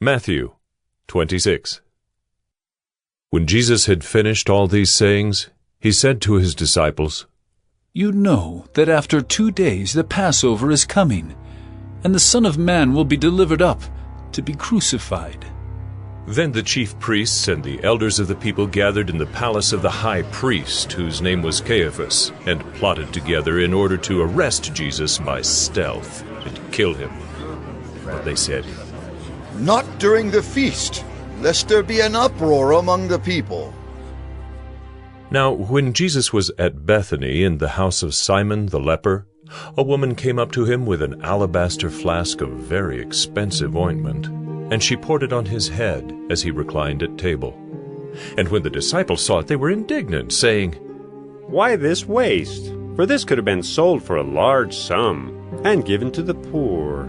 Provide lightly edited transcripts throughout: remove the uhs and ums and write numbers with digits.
Matthew 26. When Jesus had finished all these sayings, he said to his disciples, "You know that after 2 days the Passover is coming, and the Son of Man will be delivered up to be crucified." Then the chief priests and the elders of the people gathered in the palace of the high priest, whose name was Caiaphas, and plotted together in order to arrest Jesus by stealth and kill him. But they said, "Not during the feast, lest there be an uproar among the people." Now when Jesus was at Bethany in the house of Simon the leper, a woman came up to him with an alabaster flask of very expensive ointment, and she poured it on his head as he reclined at table. And when the disciples saw it, they were indignant, saying, "Why this waste? For this could have been sold for a large sum and given to the poor."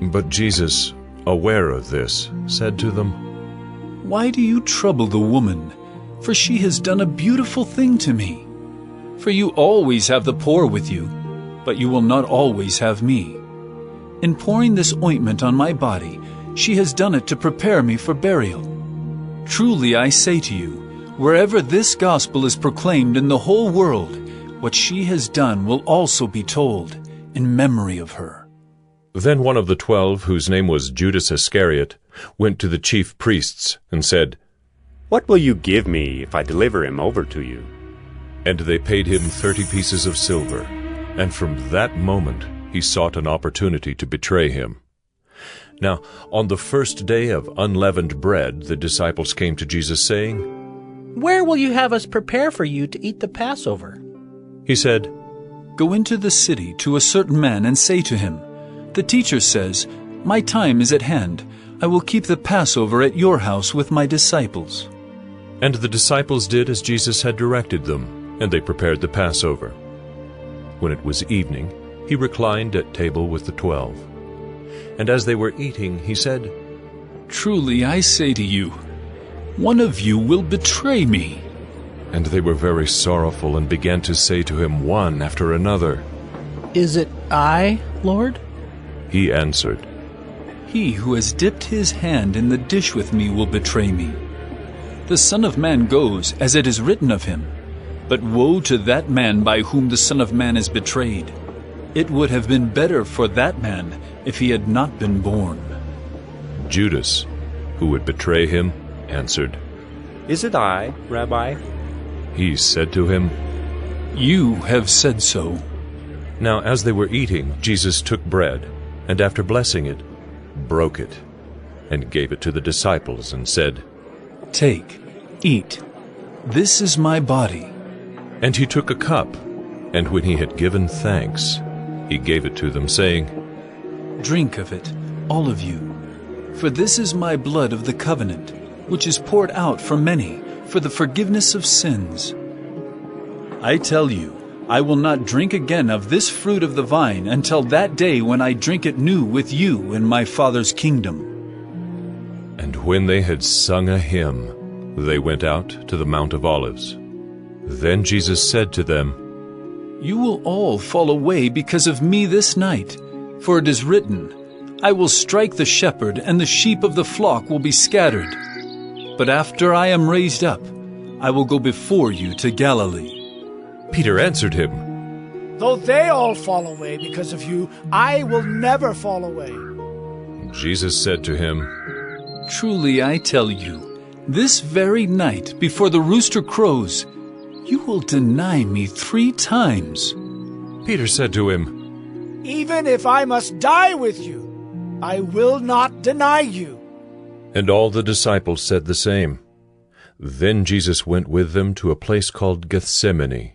But Jesus, aware of this, said to them, "Why do you trouble the woman? For she has done a beautiful thing to me. For you always have the poor with you, but you will not always have me. In pouring this ointment on my body, she has done it to prepare me for burial. Truly I say to you, wherever this gospel is proclaimed in the whole world, what she has done will also be told in memory of her." Then one of the 12, whose name was Judas Iscariot, went to the chief priests and said, "What will you give me if I deliver him over to you?" And they paid him 30 pieces of silver, and from that moment he sought an opportunity to betray him. Now, on the first day of unleavened bread, the disciples came to Jesus, saying, "Where will you have us prepare for you to eat the Passover?" He said, "Go into the city to a certain man and say to him, 'The teacher says, my time is at hand. I will keep the Passover at your house with my disciples.'" And the disciples did as Jesus had directed them, and they prepared the Passover. When it was evening, he reclined at table with the 12. And as they were eating, he said, "Truly I say to you, one of you will betray me." And they were very sorrowful and began to say to him one after another, "Is it I, Lord?" He answered, "He who has dipped his hand in the dish with me will betray me. The Son of Man goes as it is written of him, but woe to that man by whom the Son of Man is betrayed. It would have been better for that man if he had not been born." Judas, who would betray him, answered, "Is it I, Rabbi?" He said to him, "You have said so." Now as they were eating, Jesus took bread, and after blessing it, broke it, and gave it to the disciples, and said, "Take, eat. This is my body." And he took a cup, and when he had given thanks, he gave it to them, saying, "Drink of it, all of you. For this is my blood of the covenant, which is poured out for many for the forgiveness of sins. I tell you, I will not drink again of this fruit of the vine until that day when I drink it new with you in my Father's kingdom." And when they had sung a hymn, they went out to the Mount of Olives. Then Jesus said to them, "You will all fall away because of me this night, for it is written, I will strike the shepherd, and the sheep of the flock will be scattered. But after I am raised up, I will go before you to Galilee." Peter answered him, "Though they all fall away because of you, I will never fall away." Jesus said to him, "Truly I tell you, this very night before the rooster crows, you will deny me 3 times. Peter said to him, "Even if I must die with you, I will not deny you." And all the disciples said the same. Then Jesus went with them to a place called Gethsemane,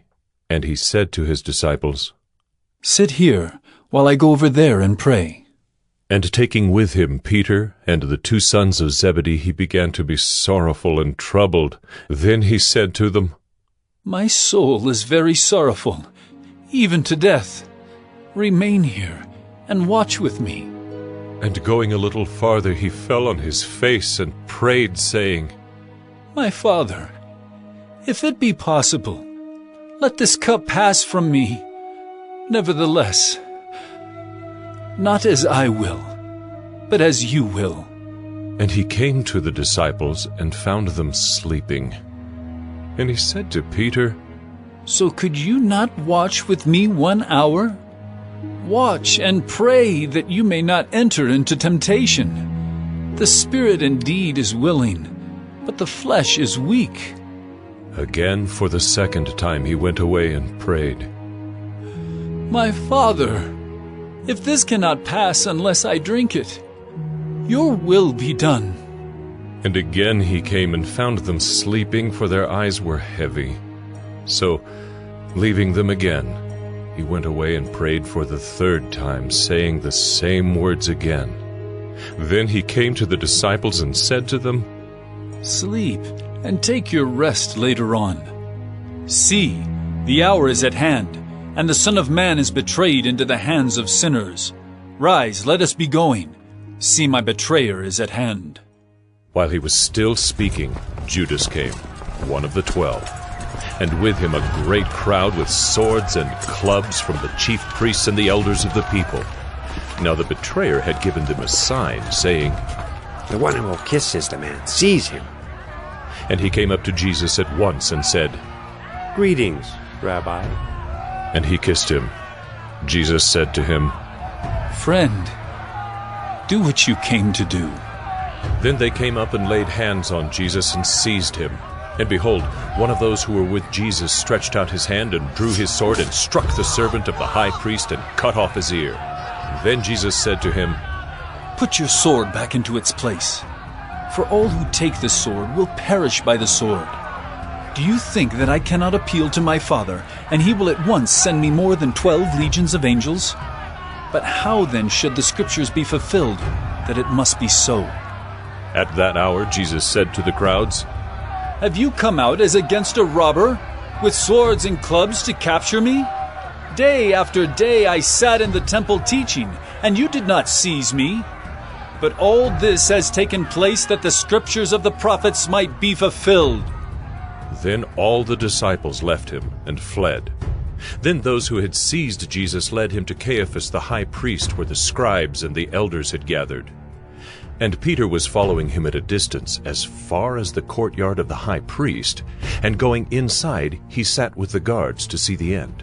and he said to his disciples, "Sit here while I go over there and pray." And taking with him Peter and the 2 sons of Zebedee, he began to be sorrowful and troubled. Then he said to them, "My soul is very sorrowful, even to death. Remain here and watch with me." And going a little farther, he fell on his face and prayed, saying, "My Father, if it be possible, let this cup pass from me. Nevertheless, not as I will, but as you will." And he came to the disciples and found them sleeping. And he said to Peter, So could you not watch with me 1 hour? Watch and pray that you may not enter into temptation. The spirit indeed is willing, but the flesh is weak. Again, for the second time, he went away and prayed, My Father, if this cannot pass unless I drink it, your will be done. And again he came and found them sleeping, for their eyes were heavy. So, leaving them again, he went away and prayed for the third time, saying the same words again. Then he came to the disciples and said to them, Sleep and take your rest later on. See, the hour is at hand, and the Son of Man is betrayed into the hands of sinners. Rise, let us be going. See, my betrayer is at hand. While he was still speaking, Judas came, one of the 12, and with him a great crowd with swords and clubs from the chief priests and the elders of the people. Now the betrayer had given them a sign, saying, The one who will kiss is the man. Seize him. And he came up to Jesus at once and said, Greetings, Rabbi. And he kissed him. Jesus said to him, Friend, do what you came to do. Then they came up and laid hands on Jesus and seized him. And behold, one of those who were with Jesus stretched out his hand and drew his sword and struck the servant of the high priest and cut off his ear. Then Jesus said to him, Put your sword back into its place, for all who take the sword will perish by the sword. Do you think that I cannot appeal to my Father, and he will at once send me more than 12 legions of angels? But how then should the Scriptures be fulfilled, that it must be so? At that hour Jesus said to the crowds, Have you come out as against a robber, with swords and clubs to capture me? Day after day I sat in the temple teaching, and you did not seize me. But all this has taken place that the Scriptures of the prophets might be fulfilled. Then all the disciples left him and fled. Then those who had seized Jesus led him to Caiaphas the high priest, where the scribes and the elders had gathered. And Peter was following him at a distance, as far as the courtyard of the high priest, and going inside he sat with the guards to see the end.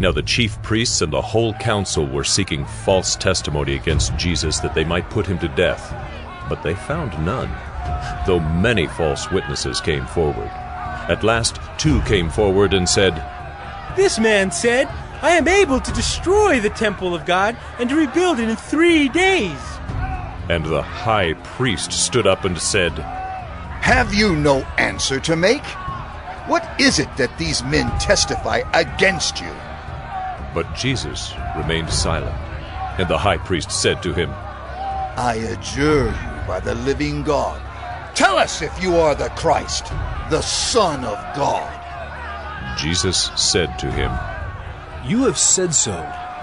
Now the chief priests and the whole council were seeking false testimony against Jesus, that they might put him to death. But they found none, though many false witnesses came forward. At last 2 came forward and said, This man said, I am able to destroy the temple of God and to rebuild it in 3 days. And the high priest stood up and said, Have you no answer to make? What is it that these men testify against you? But Jesus remained silent. And the high priest said to him, I adjure you by the living God, tell us if you are the Christ, the Son of God. Jesus said to him, You have said so,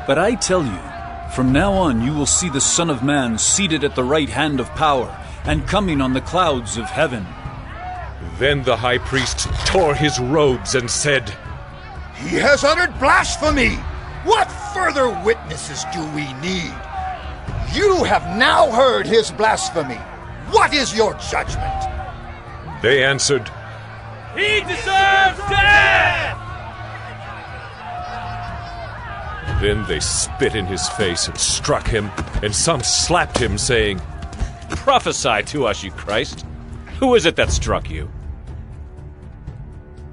but I tell you, from now on you will see the Son of Man seated at the right hand of power, and coming on the clouds of heaven. Then the high priest tore his robes and said, He has uttered blasphemy! What further witnesses do we need? You have now heard his blasphemy. What is your judgment? They answered, He deserves death! Then they spit in his face and struck him, and some slapped him, saying, Prophesy to us, you Christ. Who is it that struck you?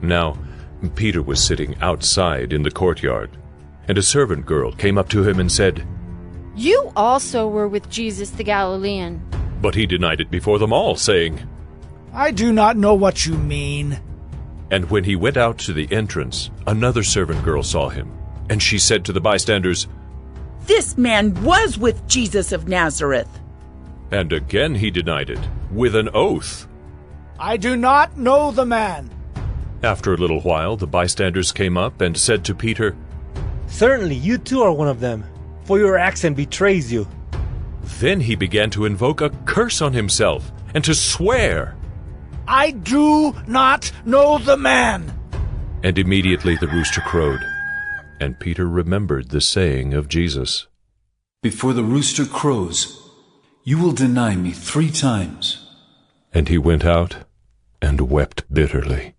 Now Peter was sitting outside in the courtyard, and a servant girl came up to him and said, You also were with Jesus the Galilean. But he denied it before them all, saying, I do not know what you mean. And when he went out to the entrance, another servant girl saw him, and she said to the bystanders, This man was with Jesus of Nazareth. And again he denied it, with an oath. I do not know the man. After a little while, the bystanders came up and said to Peter, Certainly you too are one of them, for your accent betrays you. Then he began to invoke a curse on himself, and to swear. I do not know the man. And immediately the rooster crowed, and Peter remembered the saying of Jesus. Before the rooster crows, you will deny me 3 times. And he went out and wept bitterly.